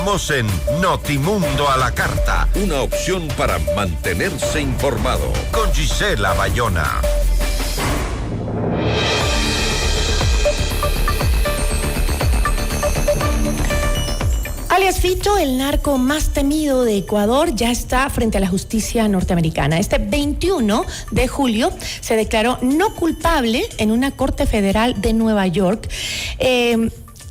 Estamos en Notimundo a la Carta. Una opción para mantenerse informado. Con Gisela Bayona. Alias Fito, el narco más temido de Ecuador, ya está frente a la justicia norteamericana. Este 21 de julio se declaró no culpable en una corte federal de Nueva York,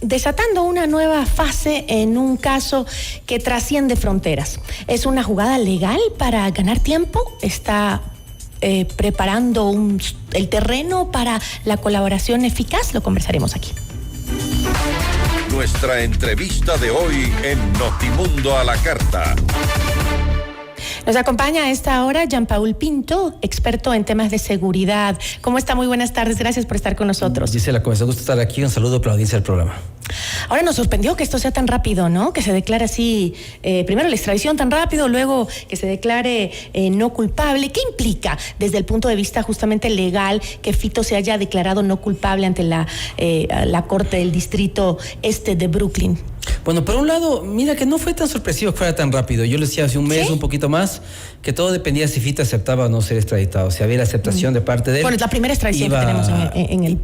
desatando una nueva fase en un caso que trasciende fronteras. ¿Es una jugada legal para ganar tiempo? ¿Está preparando el terreno para la colaboración eficaz? Lo conversaremos aquí. Nuestra entrevista de hoy en Notimundo a la Carta. Nos acompaña a esta hora Jean-Paul Pinto, experto en temas de seguridad. ¿Cómo está? Muy buenas tardes, gracias por estar con nosotros. Gisela, con gusto estar aquí. Un saludo para la audiencia del programa. Ahora nos sorprendió que esto sea tan rápido, ¿no? Que se declare así, primero la extradición tan rápido, luego que se declare no culpable. ¿Qué implica desde el punto de vista justamente legal que Fito se haya declarado no culpable ante la Corte del Distrito Este de Brooklyn? Bueno, por un lado, mira que no fue tan sorpresivo que fuera tan rápido. Yo le decía hace un mes, ¿sí?, un poquito más, que todo dependía si Fito aceptaba o no ser extraditado. Si había la aceptación de parte de él. Bueno, es la primera extradición que tenemos en el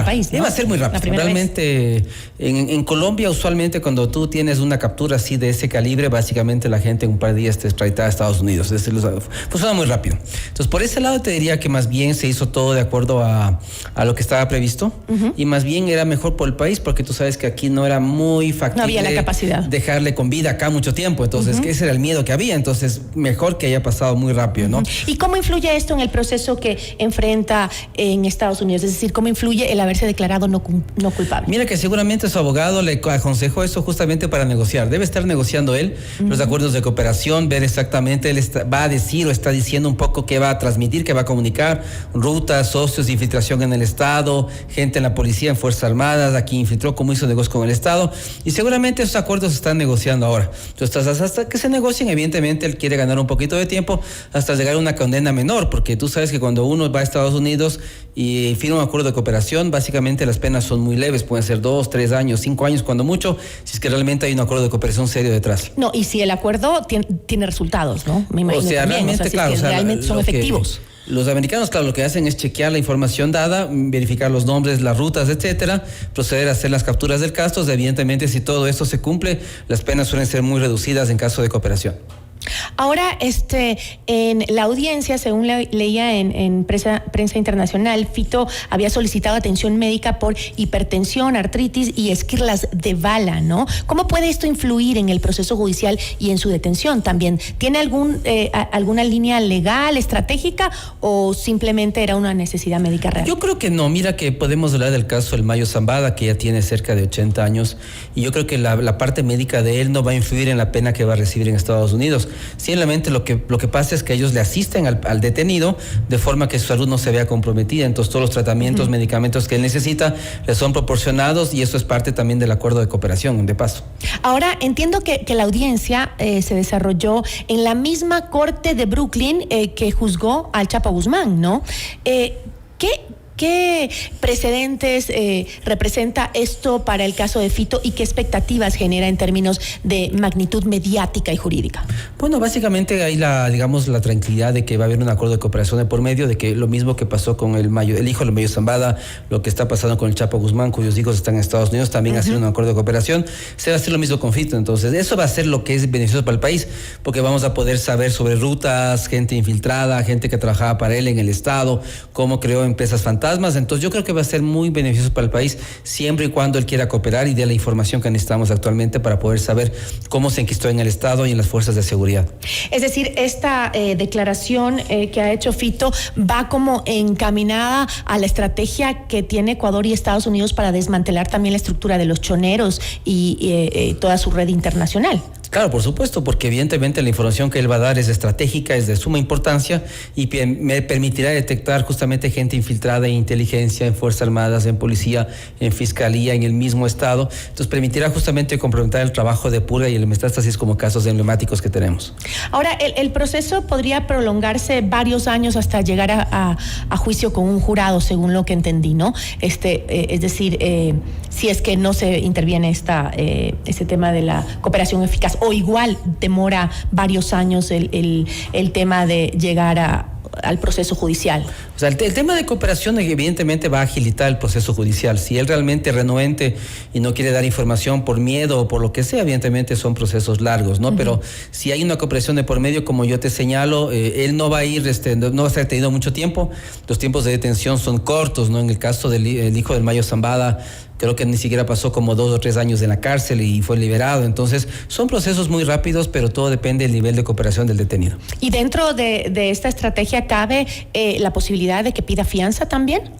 país, ¿no? Iba a ser muy rápido. Realmente, en Colombia, usualmente, cuando tú tienes una captura así de ese calibre, básicamente la gente en un par de días te extradita a Estados Unidos. Funciona muy rápido. Entonces, por ese lado te diría que más bien se hizo todo de acuerdo a lo que estaba previsto. Y más bien era mejor por el país, porque tú sabes que aquí no era muy factible. No había la capacidad. Dejarle con vida acá mucho tiempo. Entonces, ese era el miedo que había. Entonces, mejor que haya pasado muy rápido, ¿no? ¿Y cómo influye esto en el proceso que enfrenta en Estados Unidos? Es decir, ¿cómo influye el haberse declarado no culpable? Mira que seguramente su abogado le aconsejó eso justamente para negociar. Debe estar negociando él los acuerdos de cooperación, ver exactamente, él va a decir o está diciendo un poco qué va a transmitir, qué va a comunicar, rutas, socios de infiltración en el Estado, gente en la policía, en Fuerzas Armadas, aquí infiltró, cómo hizo negocios con el Estado, y seguramente esos acuerdos se están negociando ahora. Entonces, hasta que se negocien, evidentemente él quiere ganar un poquito de tiempo hasta llegar a una condena menor, porque tú sabes que cuando uno va a Estados Unidos y firma un acuerdo de cooperación, básicamente las penas son muy leves, pueden ser 2, 3 años, 5 años cuando mucho, si es que realmente hay un acuerdo de cooperación serio detrás. No, y si el acuerdo tiene resultados, ¿no? Me imagino. O sea, también, realmente, claro. Realmente son efectivos. Los americanos, claro, lo que hacen es chequear la información dada, verificar los nombres, las rutas, etcétera, proceder a hacer las capturas del caso. Evidentemente, si todo esto se cumple, las penas suelen ser muy reducidas en caso de cooperación. Ahora, en la audiencia, según leía en prensa internacional, Fito había solicitado atención médica por hipertensión, artritis y esquirlas de bala, ¿no? ¿Cómo puede esto influir en el proceso judicial y en su detención también? ¿Tiene alguna línea legal, estratégica, o simplemente era una necesidad médica real? Yo creo que no. Mira que podemos hablar del caso del Mayo Zambada, que ya tiene cerca de 80 años, y yo creo que la parte médica de él no va a influir en la pena que va a recibir en Estados Unidos. Simplemente lo que pasa es que ellos le asisten al detenido de forma que su salud no se vea comprometida. Entonces todos los tratamientos, medicamentos que él necesita le son proporcionados, y eso es parte también del acuerdo de cooperación, de paso. Ahora, entiendo que la audiencia se desarrolló en la misma corte de Brooklyn que juzgó al Chapo Guzmán, ¿no? ¿Qué precedentes representa esto para el caso de Fito y qué expectativas genera en términos de magnitud mediática y jurídica? Bueno, básicamente hay la tranquilidad de que va a haber un acuerdo de cooperación de por medio, de que lo mismo que pasó con el hijo del Mayo Zambada, lo que está pasando con el Chapo Guzmán, cuyos hijos están en Estados Unidos, también hacer un acuerdo de cooperación, se va a hacer lo mismo con Fito. Entonces, eso va a ser lo que es beneficioso para el país, porque vamos a poder saber sobre rutas, gente infiltrada, gente que trabajaba para él en el Estado, cómo creó empresas fantasmas. Entonces yo creo que va a ser muy beneficioso para el país siempre y cuando él quiera cooperar y dé la información que necesitamos actualmente para poder saber cómo se enquistó en el Estado y en las fuerzas de seguridad. Es decir, esta declaración que ha hecho Fito va como encaminada a la estrategia que tiene Ecuador y Estados Unidos para desmantelar también la estructura de los choneros y toda su red internacional. Claro, por supuesto, porque evidentemente la información que él va a dar es estratégica, es de suma importancia y me permitirá detectar justamente gente infiltrada en inteligencia, en Fuerzas Armadas, en policía, en fiscalía, en el mismo Estado. Entonces permitirá justamente complementar el trabajo de purga y el metástasis como casos emblemáticos que tenemos. Ahora, el proceso podría prolongarse varios años hasta llegar a juicio con un jurado, según lo que entendí, ¿no? Es decir, si es que no se interviene ese tema de la cooperación eficaz, o igual demora varios años el tema de llegar al proceso judicial. O sea, el tema de cooperación evidentemente va a agilitar el proceso judicial. Si él realmente es renuente y no quiere dar información por miedo o por lo que sea, evidentemente son procesos largos, ¿no? Uh-huh. Pero si hay una cooperación de por medio, como yo te señalo, él no va a ir, no va a estar detenido mucho tiempo. Los tiempos de detención son cortos, ¿no? En el caso del hijo del Mayo Zambada, creo que ni siquiera pasó como 2 o 3 años en la cárcel y fue liberado. Entonces, son procesos muy rápidos, pero todo depende del nivel de cooperación del detenido. ¿Y dentro de esta estrategia cabe la posibilidad de que pida fianza también?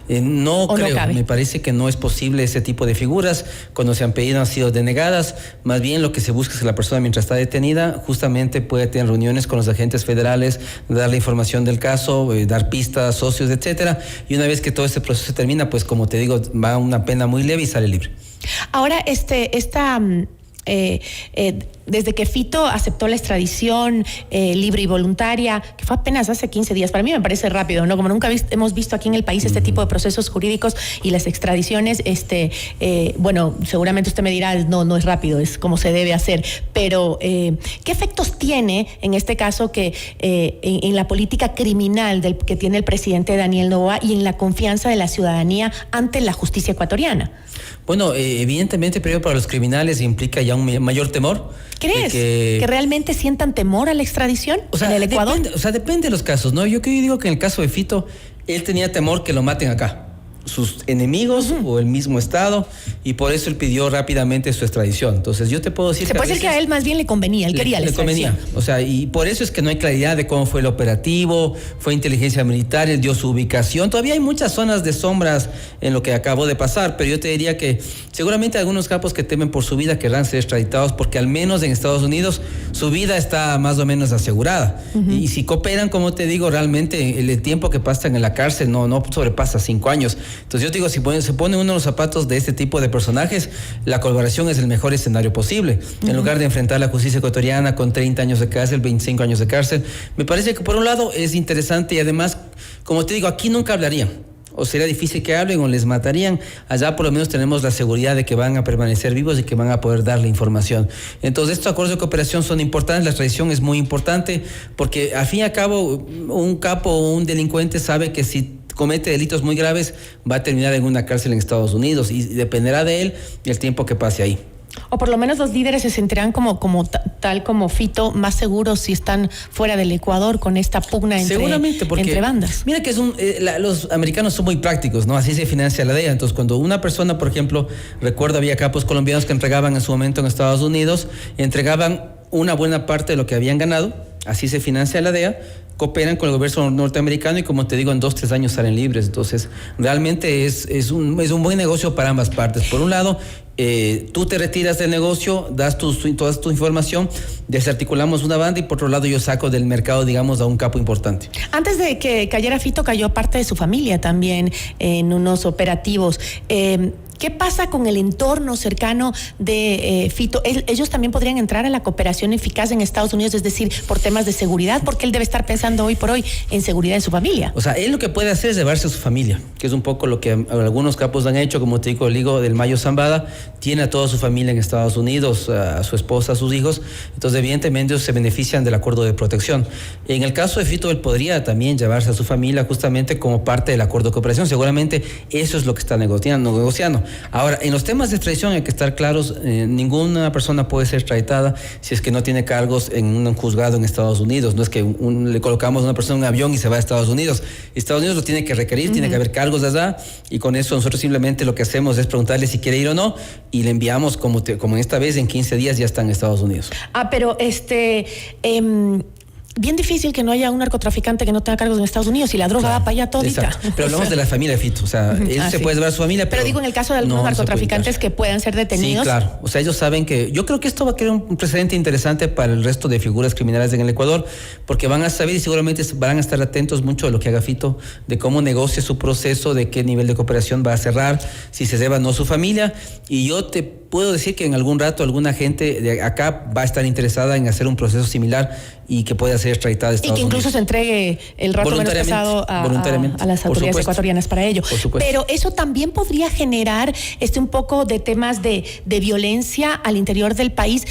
No creo, me parece que no es posible ese tipo de figuras. Cuando se han pedido han sido denegadas. Más bien lo que se busca es que la persona, mientras está detenida, justamente puede tener reuniones con los agentes federales, darle información del caso, dar pistas, socios, etcétera. Y una vez que todo ese proceso se termina, pues como te digo, va a una pena muy leve y sale libre. Ahora, desde que Fito aceptó la extradición libre y voluntaria, que fue apenas hace 15 días, para mí me parece rápido, ¿no? Como nunca hemos visto aquí en el país este tipo de procesos jurídicos y las extradiciones, bueno, seguramente usted me dirá, no es rápido, es como se debe hacer, pero ¿qué efectos tiene en este caso que en la política criminal que tiene el presidente Daniel Noboa y en la confianza de la ciudadanía ante la justicia ecuatoriana? Bueno, evidentemente, primero para los criminales implica ya un mayor temor. ¿Crees que realmente sientan temor a la extradición en el Ecuador? Depende de los casos, ¿no? Yo digo que en el caso de Fito, él tenía temor que lo maten acá, sus enemigos o el mismo Estado, y por eso él pidió rápidamente su extradición. Entonces yo te puedo decir se puede decir que a él más bien le convenía, él quería la extradición. Le convenía, o sea, y por eso es que no hay claridad de cómo fue el operativo, fue inteligencia militar, él dio su ubicación. Todavía hay muchas zonas de sombras en lo que acabó de pasar, pero yo te diría que seguramente algunos capos que temen por su vida querrán ser extraditados porque al menos en Estados Unidos su vida está más o menos asegurada. Uh-huh. Y si cooperan, como te digo, realmente el tiempo que pasan en la cárcel no sobrepasa 5 años. Entonces yo digo, si se pone uno en los zapatos de este tipo de personajes, la colaboración es el mejor escenario posible. Uh-huh. En lugar de enfrentar la justicia ecuatoriana con 30 años de cárcel, 25 años de cárcel, me parece que por un lado es interesante y además, como te digo, aquí nunca hablarían. O sería difícil que hablen o les matarían. Allá por lo menos tenemos la seguridad de que van a permanecer vivos y que van a poder darle información. Entonces estos acuerdos de cooperación son importantes, la extradición es muy importante porque al fin y al cabo un capo o un delincuente sabe que si comete delitos muy graves va a terminar en una cárcel en Estados Unidos y dependerá de él y el tiempo que pase ahí. O por lo menos los líderes se sentirán tal como Fito más seguros si están fuera del Ecuador con esta pugna entre bandas. Mira que los americanos son muy prácticos, ¿no? Así se financia la DEA. Entonces, cuando una persona, por ejemplo, recuerdo había capos colombianos que entregaban en su momento en Estados Unidos, entregaban una buena parte de lo que habían ganado, así se financia la DEA, cooperan con el gobierno norteamericano y como te digo, en 2-3 años salen libres. Entonces, realmente es un buen negocio para ambas partes. Por un lado, tú te retiras del negocio, das toda tu información, desarticulamos una banda y por otro lado yo saco del mercado, digamos, a un capo importante. Antes de que cayera Fito, cayó parte de su familia también en unos operativos. ¿Qué pasa con el entorno cercano de Fito? Ellos también podrían entrar a la cooperación eficaz en Estados Unidos, es decir, por temas de seguridad, porque él debe estar pensando hoy por hoy en seguridad de su familia. O sea, él lo que puede hacer es llevarse a su familia, que es un poco lo que algunos capos han hecho, como te digo, el hijo del Mayo Zambada, tiene a toda su familia en Estados Unidos, a su esposa, a sus hijos, entonces evidentemente ellos se benefician del acuerdo de protección. En el caso de Fito, él podría también llevarse a su familia justamente como parte del acuerdo de cooperación, seguramente eso es lo que está negociando. Ahora, en los temas de extradición hay que estar claros, ninguna persona puede ser extraditada si es que no tiene cargos en un juzgado en Estados Unidos. No es que le colocamos a una persona en un avión y se va a Estados Unidos. Estados Unidos lo tiene que requerir, tiene que haber cargos allá y con eso nosotros simplemente lo que hacemos es preguntarle si quiere ir o no y le enviamos como esta vez en 15 días ya está en Estados Unidos. Pero bien difícil que no haya un narcotraficante que no tenga cargos en Estados Unidos y la droga va para allá todita. Exacto. Pero hablamos de la familia de Fito, o sea, él se puede llevar a su familia, pero digo en el caso de algunos narcotraficantes que puedan ser detenidos. Sí, claro, o sea, ellos saben que, yo creo que esto va a crear un precedente interesante para el resto de figuras criminales en el Ecuador, porque van a saber y seguramente van a estar atentos mucho de lo que haga Fito, de cómo negocia su proceso, de qué nivel de cooperación va a cerrar, si se lleva o no su familia, y yo te puedo decir que en algún rato alguna gente de acá va a estar interesada en hacer un proceso similar y que pueda ser extraditada de Estados Unidos. Y que incluso se entregue el rato menos pesado a las autoridades ecuatorianas para ello. Pero eso también podría generar un poco de temas de violencia al interior del país.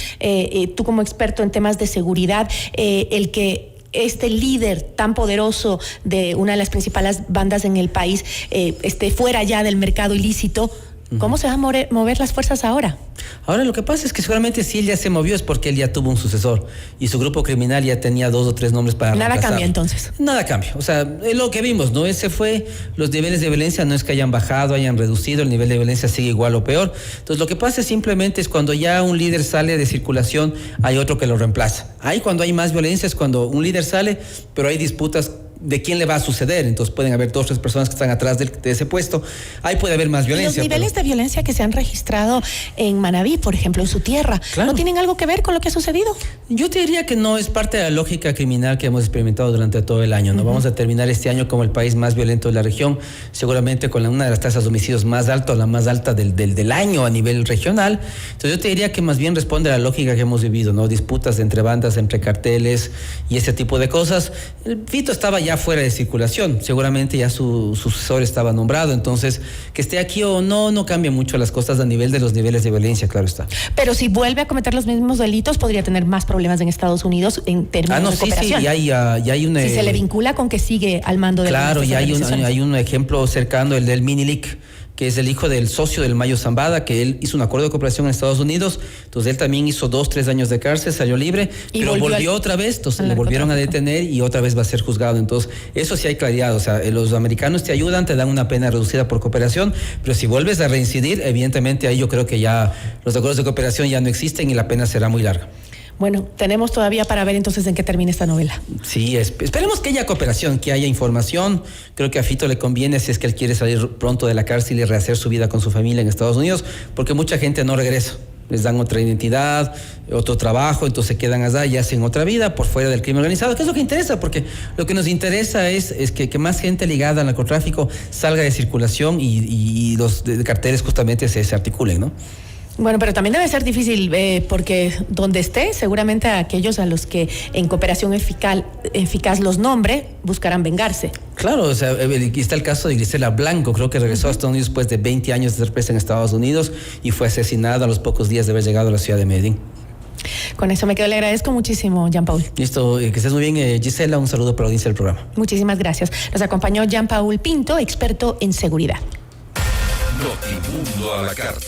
Tú como experto en temas de seguridad, el que este líder tan poderoso de una de las principales bandas en el país esté fuera ya del mercado ilícito, ¿cómo se van a mover las fuerzas ahora? Ahora lo que pasa es que seguramente si él ya se movió es porque él ya tuvo un sucesor y su grupo criminal ya tenía 2 o 3 nombres para Nada cambia entonces. Nada cambia, o sea, es lo que vimos, ¿no? Ese fue, los niveles de violencia no es que hayan bajado, hayan reducido, el nivel de violencia sigue igual o peor. Entonces lo que pasa simplemente es cuando ya un líder sale de circulación, hay otro que lo reemplaza. Ahí cuando hay más violencia es cuando un líder sale, pero hay disputas de quién le va a suceder, entonces pueden haber 2 o 3 personas que están atrás de ese puesto, ahí puede haber más violencia. Los niveles de violencia que se han registrado en Manabí, por ejemplo, en su tierra, claro, ¿no tienen algo que ver con lo que ha sucedido? Yo te diría que no, es parte de la lógica criminal que hemos experimentado durante todo el año, ¿no? Vamos a terminar este año como el país más violento de la región, seguramente con una de las tasas de homicidios más altas, la más alta del año a nivel regional. Entonces yo te diría que más bien responde a la lógica que hemos vivido, ¿no? Disputas entre bandas, entre carteles y ese tipo de cosas. El Fito estaba ya fuera de circulación, seguramente ya su sucesor estaba nombrado, entonces que esté aquí o no cambia mucho las cosas a nivel de los niveles de violencia, claro está. Pero si vuelve a cometer los mismos delitos, podría tener más problemas en Estados Unidos en términos de cooperación. Sí, ya hay una... Si se le vincula con que sigue al mando de la organización. Claro, ya hay un ejemplo cercano, el del Minilic, que es el hijo del socio del Mayo Zambada, que él hizo un acuerdo de cooperación en Estados Unidos, entonces él también hizo 2-3 años de cárcel, salió libre, pero volvió otra vez, entonces le volvieron a detener y otra vez va a ser juzgado. Entonces eso sí hay claridad, o sea, los americanos te ayudan, te dan una pena reducida por cooperación, pero si vuelves a reincidir, evidentemente ahí yo creo que ya los acuerdos de cooperación ya no existen y la pena será muy larga. Bueno, tenemos todavía para ver entonces en qué termina esta novela. Sí, esperemos que haya cooperación, que haya información. Creo que a Fito le conviene si es que él quiere salir pronto de la cárcel y rehacer su vida con su familia en Estados Unidos, porque mucha gente no regresa. Les dan otra identidad, otro trabajo, entonces se quedan allá y hacen otra vida por fuera del crimen organizado, que es lo que interesa, porque lo que nos interesa es que más gente ligada al narcotráfico salga de circulación y los carteles justamente se articulen, ¿no? Bueno, pero también debe ser difícil porque donde esté, seguramente aquellos a los que en cooperación eficaz los nombre buscarán vengarse. Claro, o sea, aquí está el caso de Grisela Blanco, creo que regresó a Estados Unidos después de 20 años de ser presa en Estados Unidos y fue asesinada a los pocos días de haber llegado a la ciudad de Medellín. Con eso me quedo, le agradezco muchísimo, Jean-Paul. Listo, que estés muy bien, Gisela, un saludo para la audiencia del programa. Muchísimas gracias. Nos acompañó Jean-Paul Pinto, experto en seguridad. Notimundo a la carta.